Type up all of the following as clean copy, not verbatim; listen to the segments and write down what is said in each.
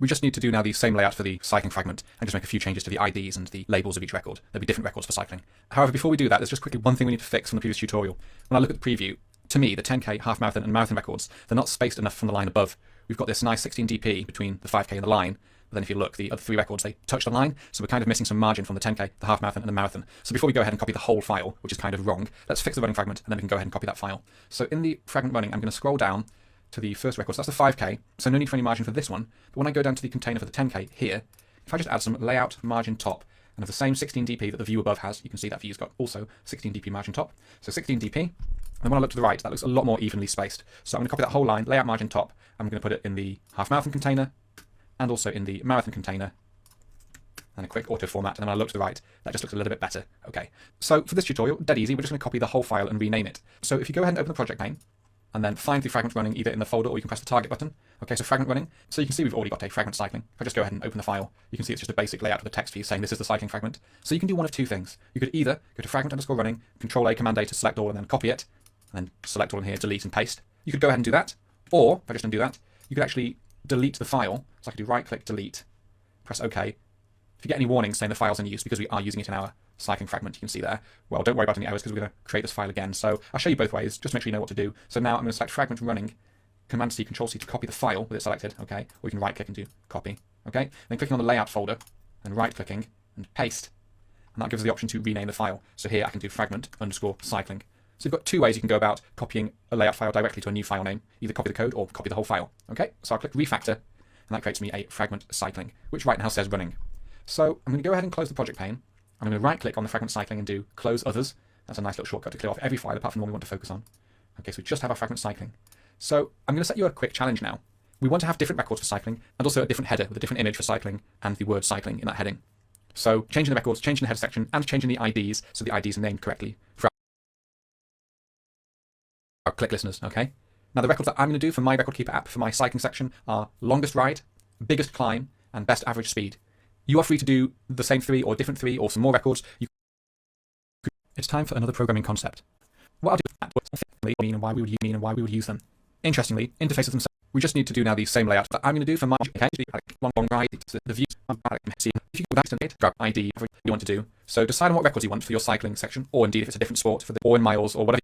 We just need to do now the same layout for the cycling fragment and just make a few changes to the IDs and the labels of each record. There'll be different records for cycling. However, before we do that, there's just quickly one thing we need to fix from the previous tutorial. When I look at the preview, to me, the 10K, half marathon and marathon records, they're not spaced enough from the line above. We've got this nice 16 dp between the 5K and the line, but then if you look, the other three records, they touch the line, so we're kind of missing some margin from the 10K, the half marathon and the marathon. So before we go ahead and copy the whole file, which is kind of wrong, let's fix the running fragment and then we can go ahead and copy that file. So in the fragment running, I'm going to scroll down to the first record, so that's the 5K, so no need for any margin for this one, but when I go down to the container for the 10K here, if I just add some layout margin top, and of the same 16 dp that the view above has, you can see that view's got also 16 dp margin top, so 16 dp, and when I look to the right, that looks a lot more evenly spaced. So I'm going to copy that whole line, layout margin top, I'm going to put it in the half marathon container, and also in the marathon container, and a quick auto format, and then when I look to the right, that just looks a little bit better. Okay, so for this tutorial, dead easy, we're just going to copy the whole file and rename it. So if you go ahead and open the project pane, and then find the fragment running either in the folder or you can press the target button. Okay, so fragment running. So you can see we've already got a fragment cycling. If I just go ahead and open the file, you can see it's just a basic layout with a text view saying this is the cycling fragment. So you can do one of two things. You could either go to fragment underscore running, Control A, Command A to select all and then copy it, and then select all in here, delete and paste. You could go ahead and do that, or if I just undo that, you could actually delete the file. So I could do right click, delete, press OK. If you get any warnings saying the file's in use because we are using it in our cycling fragment, you can see there. Well, don't worry about any errors because we're going to create this file again. So I'll show you both ways, just make sure you know what to do. So now I'm going to select fragment running, Command C, Control C to copy the file with it selected, okay? Or you can right click and do copy, okay? Then clicking on the layout folder and right clicking and paste. And that gives us the option to rename the file. So here I can do fragment underscore cycling. So you've got two ways you can go about copying a layout file directly to a new file name. Either copy the code or copy the whole file, okay? So I'll click refactor and that creates me a fragment cycling, which right now says running. So I'm going to go ahead and close the project pane. I'm going to right click on the fragment cycling and do close others. That's a nice little shortcut to clear off every file apart from the one we want to focus on. Okay, so we just have our fragment cycling. So I'm going to set you a quick challenge now. We want to have different records for cycling and also a different header with a different image for cycling and the word cycling in that heading. So changing the records, changing the header section and changing the IDs so the IDs are named correctly for our click listeners, okay? Now the records that I'm going to do for my record keeper app for my cycling section are longest ride, biggest climb and best average speed. You are free to do the same three or different three or some more records. It's time for another programming concept. What I'll do is mean and why we would use them. Interestingly, interfaces themselves. We just need to do now the same layout that I'm going to do for my long ride, the view, see if you go back to the grab ID you want to do. So decide on what records you want for your cycling section, or indeed if it's a different sport for the or in miles or whatever.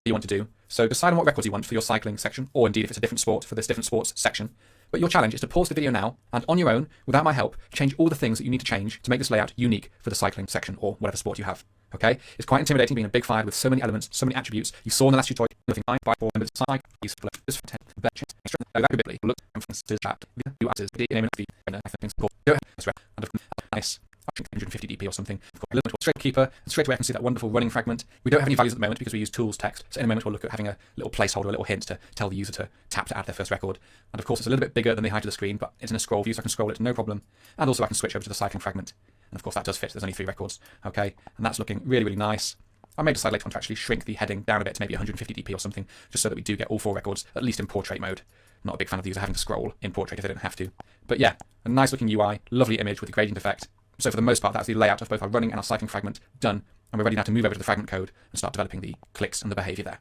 You want to do. So decide on what records you want for your cycling section, or indeed if it's a different sport for this different sports section. But your challenge is to pause the video now and on your own, without my help, change all the things that you need to change to make this layout unique for the cycling section or whatever sport you have. Okay, it's quite intimidating being a big file with so many elements, so many attributes. You saw in the last tutorial, nothing 9 by 4 members side, these flows for 10, batches, that could be look and for chat, the new answers, the name of the things called, go ahead, and of nice, 150 dp or something. Straight keeper, and straight away I can see that wonderful running fragment. We don't have any values at the moment because we use tools text, so in a moment we'll look at having a little placeholder, a little hint to tell the user to tap to add their first record. And of course it's a little bit bigger than the height of the screen, but it's in a scroll view, so I can scroll it no problem. And also I can switch over to the cycling fragment. And of course that does fit, there's only 3 records. Okay, and that's looking really, really nice. I may decide later on to actually shrink the heading down a bit to maybe 150 dp or something, just so that we do get all 4 records, at least in portrait mode. I'm not a big fan of the user having to scroll in portrait if they don't have to. But yeah, a nice looking UI, lovely image with the gradient effect. So for the most part, that's the layout of both our running and our cycling fragment done, and we're ready now to move over to the fragment code and start developing the clicks and the behavior there.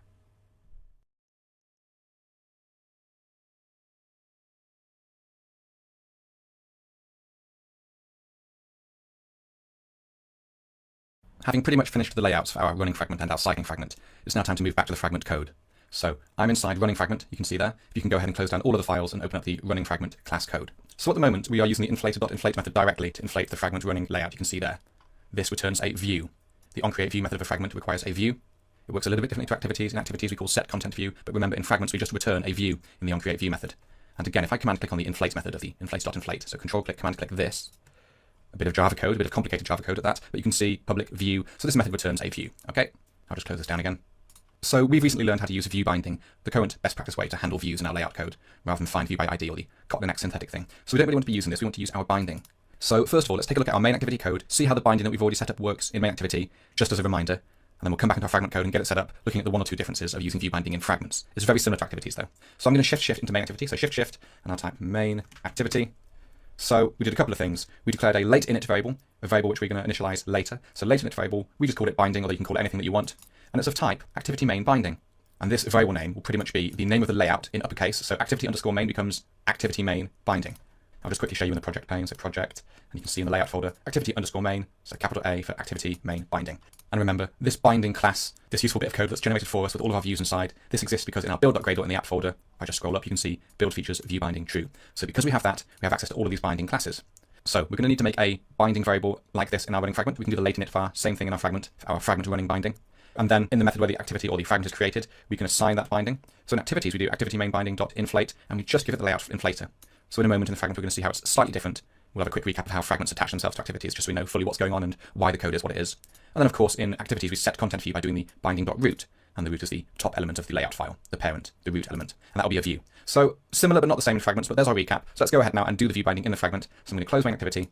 Having pretty much finished the layouts for our running fragment and our cycling fragment, it's now time to move back to the fragment code. So I'm inside running fragment, you can see there. You can go ahead and close down all of the files and open up the running fragment class code. So at the moment, we are using the inflator.inflate method directly to inflate the fragment running layout you can see there. This returns a view. The onCreateView method of a fragment requires a view. It works a little bit differently to activities. In activities we call setContentView, but remember in fragments we just return a view in the onCreateView method. And again, if I command click on the inflate method of the inflate.inflate, so control click, command click this, a bit of Java code, a bit of complicated Java code at that, but you can see public view. So this method returns a view. Okay, I'll just close this down again. So we've recently learned how to use view binding, the current best practice way to handle views in our layout code, rather than find view by ID or the Kotlin X synthetic thing. So we don't really want to be using this, we want to use our binding. So first of all, let's take a look at our main activity code, see how the binding that we've already set up works in main activity, just as a reminder, and then we'll come back into our fragment code and get it set up, looking at the 1 or 2 differences of using view binding in fragments. It's very similar to activities though. So I'm going to shift into main activity, so shift, and I'll type main activity. So we did a couple of things. We declared a late init variable, a variable which we're going to initialize later. So late init variable, we just called it binding, or you can call it anything that you want. And it's of type activity main binding. And this variable name will pretty much be the name of the layout in uppercase. So activity underscore main becomes activity main binding. I'll just quickly show you in the project pane. So project, and you can see in the layout folder, activity underscore main, so capital A for activity main binding. And remember, this binding class, this useful bit of code that's generated for us with all of our views inside, this exists because in our build.gradle in the app folder, if I just scroll up, you can see build features view binding true. So because we have that, we have access to all of these binding classes. So we're going to need to make a binding variable like this in our running fragment. We can do the late init var, same thing in our fragment running binding. And then in the method where the activity or the fragment is created, we can assign that binding. So in activities, we do activity main binding.inflate, and we just give it the layout inflator. So in a moment in the fragment, we're going to see how it's slightly different. We'll have a quick recap of how fragments attach themselves to activities, just so we know fully what's going on and why the code is what it is. And then of course, in activities, we set content view by doing the binding.root, and the root is the top element of the layout file, the parent, the root element, and that will be a view. So similar but not the same in fragments, but there's our recap. So let's go ahead now and do the view binding in the fragment. So I'm going to close my activity.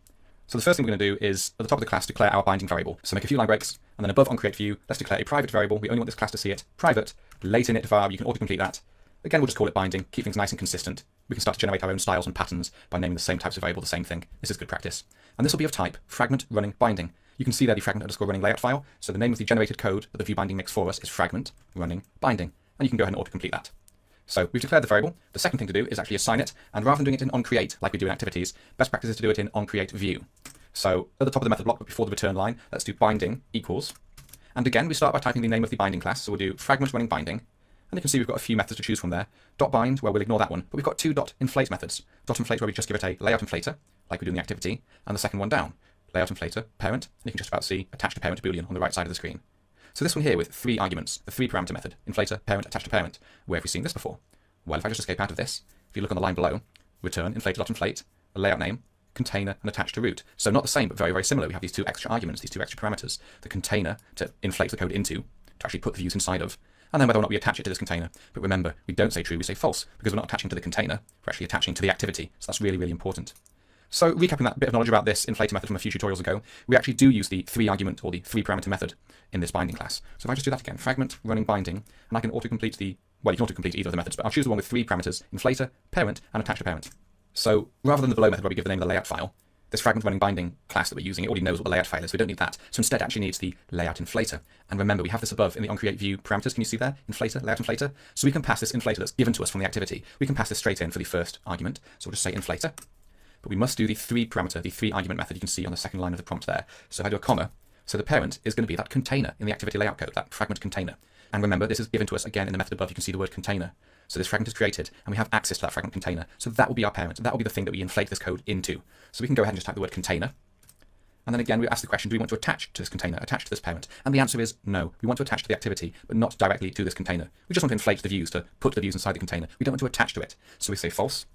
So the first thing we're going to do is, at the top of the class, declare our binding variable. So make a few line breaks, and then above onCreateView, let's declare a private variable. We only want this class to see it. Private, late init var, you can autocomplete that. Again, we'll just call it binding, keep things nice and consistent. We can start to generate our own styles and patterns by naming the same types of variable the same thing. This is good practice. And this will be of type fragment running binding. You can see there the fragment underscore running layout file. So the name of the generated code that the view binding makes for us is fragment running binding. And you can go ahead and autocomplete that. So we've declared the variable. The second thing to do is actually assign it. And rather than doing it in onCreate, like we do in activities, best practice is to do it in onCreateView. So at the top of the method block, but before the return line, let's do binding equals. And again, we start by typing the name of the binding class. So we'll do fragment running binding. And you can see we've got a few methods to choose from there. .bind, well, we'll ignore that one. But we've got 2 .inflate methods. .inflate, where we just give it a layout inflator, like we do in the activity, and the second one down. Layout inflator, parent, and you can just about see attached to parent boolean on the right side of the screen. So this one here with 3 arguments, the 3 parameter method, inflator, parent, attached to parent. Where have we seen this before? Well, if I just escape out of this, if you look on the line below, return inflator.inflate, a layout name, container, and attached to root. So not the same, but very, very similar. We have these 2 extra arguments, these 2 extra parameters. The container to inflate the code into, to actually put the views inside of, and then whether or not we attach it to this container. But remember, we don't say true, we say false, because we're not attaching to the container, we're actually attaching to the activity. So that's really, really important. So recapping that bit of knowledge about this inflator method from a few tutorials ago, we actually do use the 3 argument or the 3 parameter method in this binding class. So if I just do that again, fragment running binding, and I can autocomplete the, well, you can autocomplete either of the methods, but I'll choose the one with 3 parameters, inflator, parent, and attached to parent. So rather than the below method where we give the name of the layout file, this fragment running binding class that we're using, it already knows what the layout file is, so we don't need that. So instead it actually needs the layout inflator. And remember, we have this above in the onCreateView parameters. Can you see there? Inflator, layout inflator. So we can pass this inflator that's given to us from the activity. We can pass this straight in for the first argument. So we'll just say inflator. But we must do the 3 parameter, the 3 argument method you can see on the second line of the prompt there. So if I do a comma, so the parent is going to be that container in the activity layout code, that fragment container. And remember, this is given to us again in the method above. You can see the word container. So this fragment is created, and we have access to that fragment container. So that will be our parent. That will be the thing that we inflate this code into. So we can go ahead and just type the word container. And then again, we ask the question, do we want to attach to this container, attach to this parent? And the answer is no. We want to attach to the activity, but not directly to this container. We just want to inflate the views, to put the views inside the container. We don't want to attach to it. So we say false,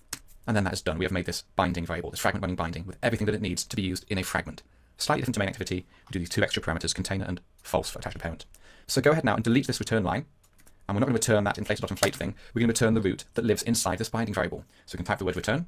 and then that is done. We have made this binding variable, this fragment running binding, with everything that it needs to be used in a fragment. Slightly different to main activity, we do these two extra parameters, container and false for attached to parent. So go ahead now and delete this return line. And we're not going to return that inflate.inflate thing. We're going to return the root that lives inside this binding variable. So we can type the word return,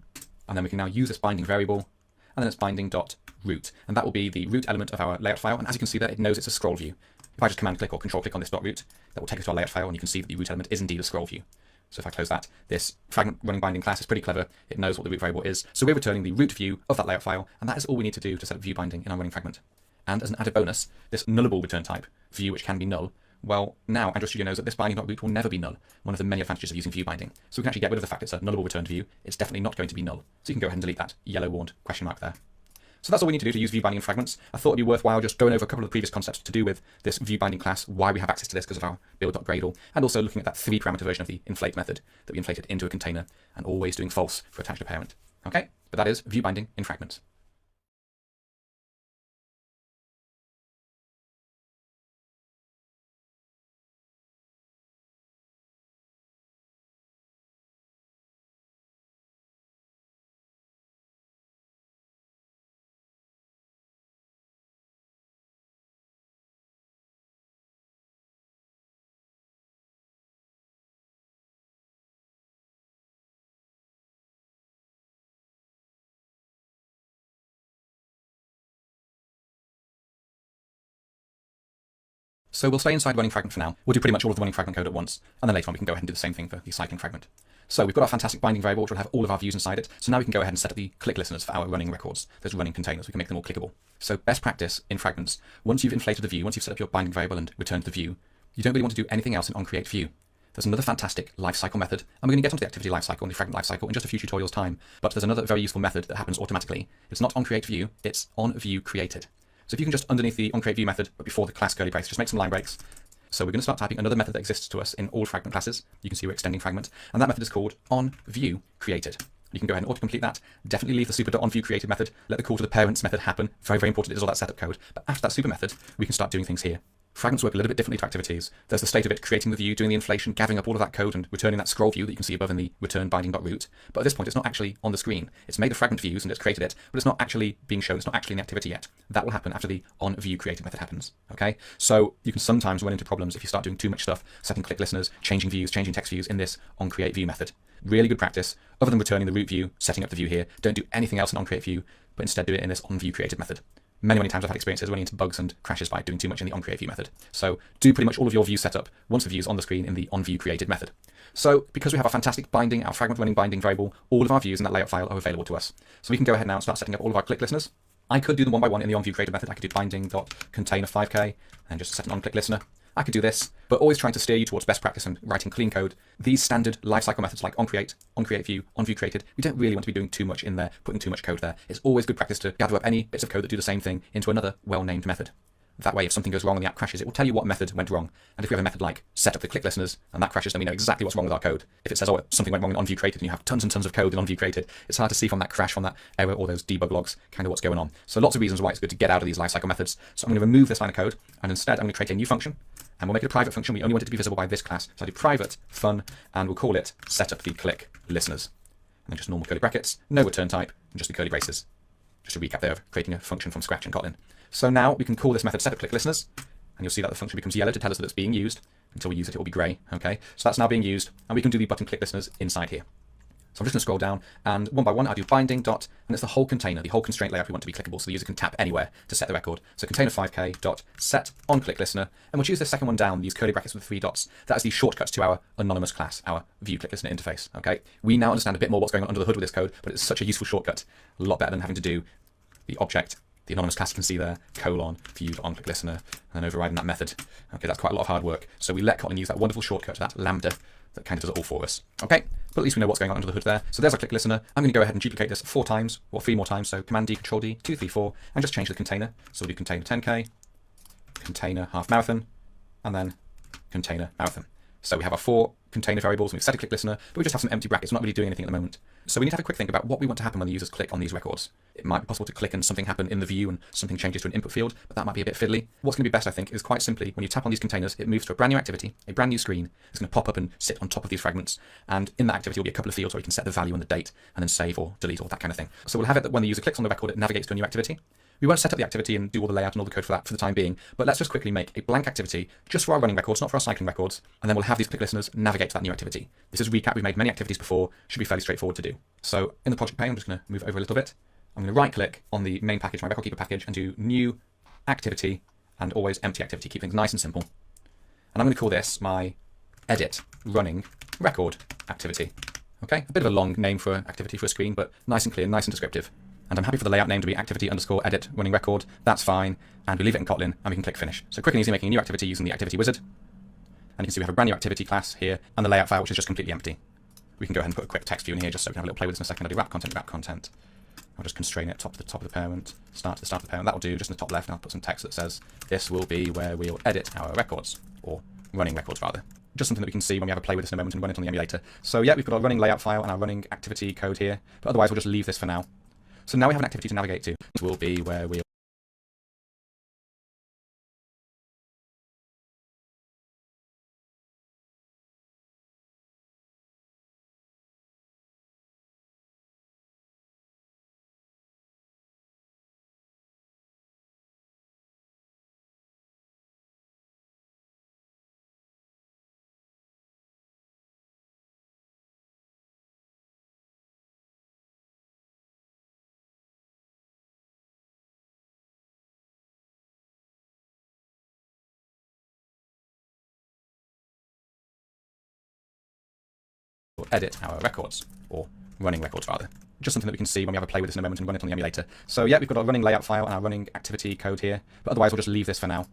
and then we can now use this binding variable, and then it's binding.root. And that will be the root element of our layout file. And as you can see there, it knows it's a scroll view. If I just command click or control click on this .root, that will take us to our layout file, and you can see that the root element is indeed a scroll view. So if I close that, this fragment running binding class is pretty clever. It knows what the root variable is. So we're returning the root view of that layout file, and that is all we need to do to set up view binding in our running fragment. And as an added bonus, this nullable return type, view which can be null, well, now Android Studio knows that this binding.root will never be null, one of the many advantages of using view binding. So we can actually get rid of the fact it's a nullable returned view. It's definitely not going to be null. So you can go ahead and delete that yellow warned question mark there. So that's all we need to do to use view binding in fragments. I thought it'd be worthwhile just going over a couple of the previous concepts to do with this view binding class, why we have access to this because of our build.gradle, and also looking at that 3-parameter version of the inflate method that we inflated into a container, and always doing false for attached to parent. Okay, but that is view binding in fragments. So we'll stay inside running fragment for now. We'll do pretty much all of the running fragment code at once, and then later on we can go ahead and do the same thing for the cycling fragment. So we've got our fantastic binding variable, which will have all of our views inside it. So now we can go ahead and set up the click listeners for our running records. Those running containers, we can make them all clickable. So best practice in fragments, once you've inflated the view, once you've set up your binding variable and returned the view, you don't really want to do anything else in onCreateView. There's another fantastic lifecycle method, and we're going to get onto the activity lifecycle and the fragment lifecycle in just a few tutorials' time. But there's another very useful method that happens automatically. It's not onCreateView, it's onViewCreated. So if you can just underneath the onCreateView method, but before the class curly brace, just make some line breaks. So we're going to start typing another method that exists to us in all fragment classes. You can see we're extending fragment, and that method is called onViewCreated. You can go ahead and autocomplete that. Definitely leave the super.onViewCreated method. Let the call to the parents method happen. Very, very important. It is all that setup code. But after that super method, we can start doing things here. Fragments work a little bit differently to activities. There's the state of it, creating the view, doing the inflation, gathering up all of that code and returning that scroll view that you can see above in the return binding.root. But at this point, it's not actually on the screen. It's made the fragment views and it's created it, but it's not actually being shown. It's not actually in the activity yet. That will happen after the onViewCreated method happens. Okay? So you can sometimes run into problems if you start doing too much stuff, setting click listeners, changing views, changing text views in this onCreateView method. Really good practice. Other than returning the root view, setting up the view here, don't do anything else in onCreateView, but instead do it in this onViewCreated method. Many, many times I've had experiences running into bugs and crashes by doing too much in the onCreateView method. So do pretty much all of your views set up once the view's on the screen in the onViewCreated method. So because we have a fantastic binding, our fragment running binding variable, all of our views in that layout file are available to us. So we can go ahead now and start setting up all of our click listeners. I could do them one by one in the onViewCreated method. I could do binding.container5k and just set an onClick listener. I could do this, but always trying to steer you towards best practice and writing clean code. These standard lifecycle methods like onCreate, onCreateView, onViewCreated, we don't really want to be doing too much in there, putting too much code there. It's always good practice to gather up any bits of code that do the same thing into another well-named method. That way, if something goes wrong and the app crashes, it will tell you what method went wrong. And if we have a method like set up the click listeners and that crashes, then we know exactly what's wrong with our code. If it says, oh, something went wrong in onViewCreated and you have tons and tons of code in onViewCreated, it's hard to see from that crash, from that error, or those debug logs, kind of what's going on. So lots of reasons why it's good to get out of these lifecycle methods. So I'm going to remove this line of code, and instead I'm going to create a new function, and we'll make it a private function. We only want it to be visible by this class. So I do private fun, and we'll call it set up the click listeners. And then just normal curly brackets, no return type, and just the curly braces. Just a recap there of creating a function from scratch in Kotlin. So now we can call this method set up click listeners, and you'll see that the function becomes yellow to tell us that it's being used. Until we use it, it will be grey. Okay, so that's now being used, and we can do the button click listeners inside here. So I'm just going to scroll down, and one by one I do binding dot, and it's the whole container, the whole constraint layout we want to be clickable, so the user can tap anywhere to set the record. So container5k dot set on click listener, and we'll choose this second one down, these curly brackets with 3 dots. That is the shortcut to our anonymous class, our view click listener interface. Okay, we now understand a bit more what's going on under the hood with this code, but it's such a useful shortcut, a lot better than having to do the object, the anonymous class you can see there, colon, viewed on click listener, and then overriding that method. Okay, that's quite a lot of hard work. So we let Kotlin use that wonderful shortcut, that lambda, that kind of does it all for us. Okay, but at least we know what's going on under the hood there. So there's our click listener. I'm going to go ahead and duplicate this 4 times, or 3 more times. So Command D, Control D, 2, 3, 4, and just change the container. So we'll do container 10k, container half marathon, and then container marathon. So we have our 4 container variables, and we've set a click listener, but we just have some empty brackets. We're not really doing anything at the moment. So we need to have a quick think about what we want to happen when the users click on these records. It might be possible to click and something happen in the view and something changes to an input field, but that might be a bit fiddly. What's going to be best, I think, is quite simply when you tap on these containers, it moves to a brand new activity, a brand new screen. It's going to pop up and sit on top of these fragments. And in that activity will be a couple of fields where you can set the value and the date and then save or delete or that kind of thing. So we'll have it that when the user clicks on the record, it navigates to a new activity. We won't set up the activity and do all the layout and all the code for that for the time being, but let's just quickly make a blank activity just for our running records, not for our cycling records, and then we'll have these click listeners navigate to that new activity. This is a recap. We've made many activities before, should be fairly straightforward to do. So in the project pane, I'm just going to move over a little bit. I'm going to right click on the main package, my record keeper package, and do new activity and always empty activity. Keep things nice and simple. And I'm going to call this my edit running record activity. Okay, a bit of a long name for an activity for a screen, but nice and clear, nice and descriptive. And I'm happy for the layout name to be activity_edit running record. That's fine. And we leave it in Kotlin and we can click finish. So quick and easy making a new activity using the activity wizard. And you can see we have a brand new activity class here and the layout file, which is just completely empty. We can go ahead and put a quick text view in here just so we can have a little play with this in a second. I'll do wrap content. I'll just constrain it top to the top of the parent, start to the start of the parent. That'll do just in the top left. And I'll put some text that says this will be where we'll edit our records, or running records rather. Just something that we can see when we have a play with this in a moment and run it on the emulator. So yeah, we've got our running layout file and our running activity code here, but otherwise we'll just leave this for now. So now we have an activity to navigate to. This will be where we'll edit our records, or running records rather. Just something that we can see when we have a play with this in a moment and run it on the emulator. So yeah, we've got our running layout file and our running activity code here, but otherwise we'll just leave this for now.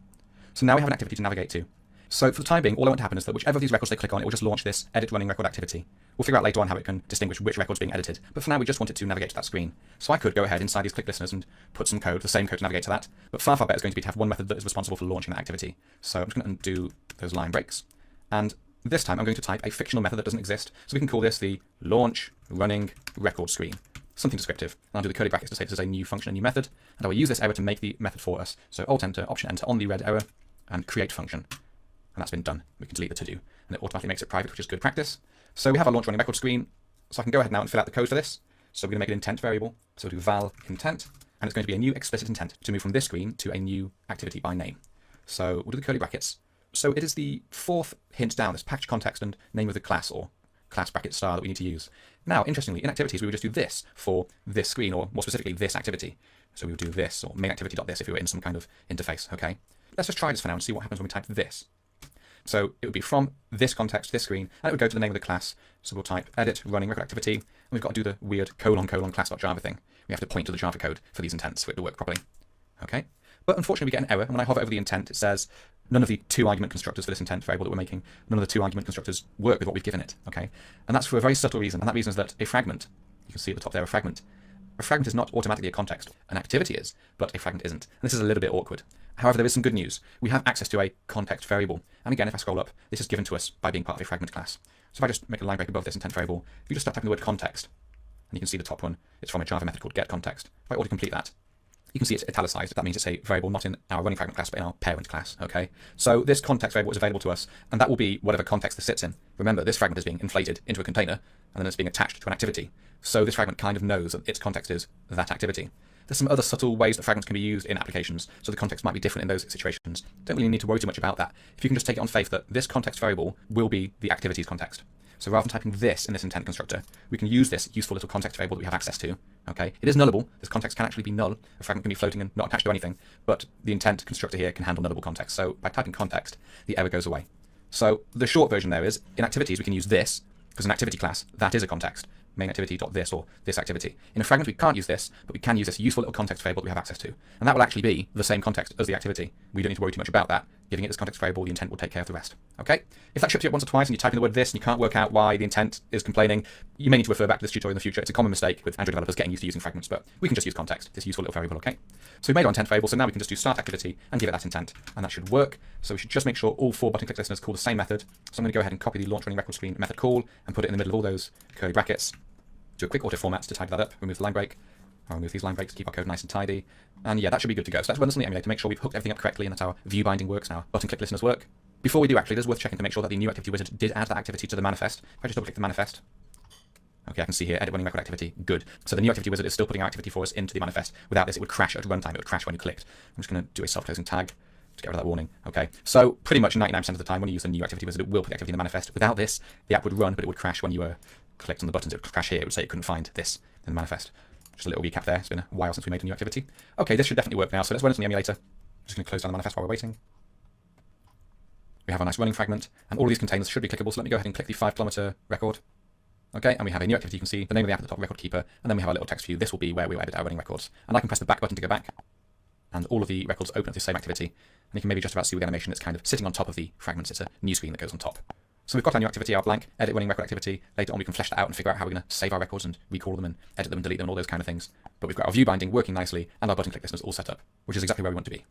So now we have an activity to navigate to. So for the time being, all I want to happen is that whichever of these records they click on, it will just launch this edit running record activity. We'll figure out later on how it can distinguish which record's being edited, but for now we just want it to navigate to that screen. So I could go ahead inside these click listeners and put some code, the same code to navigate to that, but far better is going to be to have one method that is responsible for launching that activity. So I'm just going to undo those line breaks, and this time I'm going to type a fictional method that doesn't exist, so we can call this the launch running record screen. Something descriptive. And I'll do the curly brackets to say this is a new function, a new method, and I will use this error to make the method for us. So Alt Enter, Option Enter on the red error, and create function. And that's been done. We can delete the to do, and it automatically makes it private, which is good practice. So we have our launch running record screen, so I can go ahead now and fill out the code for this. So we're going to make an intent variable. So we'll do val intent, and it's going to be a new explicit intent to move from this screen to a new activity by name. So we'll do the curly brackets. So it is the 4th hint down, this package context and name of the class or class bracket star that we need to use. Now, interestingly, in activities, we would just do this for this screen, or more specifically, this activity. So we would do this, or main activity.this if we were in some kind of interface, okay? Let's just try this for now and see what happens when we type this. So it would be from this context, this screen, and it would go to the name of the class. So we'll type edit running record activity, and we've got to do the weird ::class.java thing. We have to point to the Java code for these intents for it to work properly, okay? But unfortunately, we get an error, and when I hover over the intent, it says none of the 2 argument constructors for this intent variable that we're making, none of the 2 argument constructors work with what we've given it, okay? And that's for a very subtle reason, and that reason is that a fragment, you can see at the top there, a fragment is not automatically a context. An activity is, but a fragment isn't. And this is a little bit awkward. However, there is some good news. We have access to a context variable. And again, if I scroll up, this is given to us by being part of a fragment class. So if I just make a line break above this intent variable, if you just start typing the word context, and you can see the top one, it's from a Java method called getContext. If I autocomplete that, you can see it's italicized. That means it's a variable not in our running fragment class, but in our parent class, okay? So this context variable is available to us, and that will be whatever context this sits in. Remember, this fragment is being inflated into a container, and then it's being attached to an activity. So this fragment kind of knows that its context is that activity. There's some other subtle ways that fragments can be used in applications, so the context might be different in those situations. Don't really need to worry too much about that. If you can just take it on faith that this context variable will be the activity's context. So rather than typing this in this intent constructor, we can use this useful little context variable that we have access to. Okay, it is nullable. This context can actually be null. A fragment can be floating and not attached to anything, but the intent constructor here can handle nullable context. So by typing context, the error goes away. So the short version there is, in activities, we can use this, because an activity class, that is a context. Main activity.this or this activity. In a fragment, we can't use this, but we can use this useful little context variable that we have access to. And that will actually be the same context as the activity. We don't need to worry too much about that. giving it this context variable, the intent will take care of the rest. Okay? If that trips you up once or twice and you type in the word this and you can't work out why the intent is complaining, you may need to refer back to this tutorial in the future. It's a common mistake with Android developers getting used to using fragments, but we can just use context, this useful little variable, okay? So we made our intent variable, so now we can just do start activity and give it that intent, and that should work. So we should just make sure all 4 button click listeners call the same method. So I'm going to go ahead and copy the launch running record screen method call and put it in the middle of all those curly brackets. Do a quick auto format to tidy that up, remove the line break. I'll remove these line breaks, keep our code nice and tidy. And yeah, that should be good to go. So let's run this on the emulator to make sure we've hooked everything up correctly and that our view binding works and our button click listeners work. Before we do, actually, it is worth checking to make sure that the new activity wizard did add that activity to the manifest. If I just double click the manifest, okay, I can see here, edit running record activity, good. So the new activity wizard is still putting our activity for us into the manifest. Without this, it would crash at runtime, it would crash when you clicked. I'm just going to do a self-closing tag to get rid of that warning. Okay, so pretty much 99% of the time when you use the new activity wizard, it will put the activity in the manifest. Without this, the app would run, but it would crash when you clicked on the buttons. It would crash here, it would say it couldn't find this in the manifest. Just a little recap there. It's been a while since we made a new activity. Okay, this should definitely work now. So let's run it on the emulator. I'm just going to close down the manifest while we're waiting. We have a nice running fragment, and all of these containers should be clickable. So let me go ahead and click the 5-kilometer record. Okay, and we have a new activity. You can see the name of the app at the top, record keeper, and then we have a little text view. This will be where we will edit our running records. And I can press the back button to go back, and all of the records open at the same activity. And you can maybe just about see with the animation, it's kind of sitting on top of the fragments. It's a new screen that goes on top. So we've got our new activity, our blank edit running record activity. Later on, we can flesh that out and figure out how we're going to save our records and recall them and edit them and delete them and all those kind of things. But we've got our view binding working nicely and our button click listeners all set up, which is exactly where we want to be.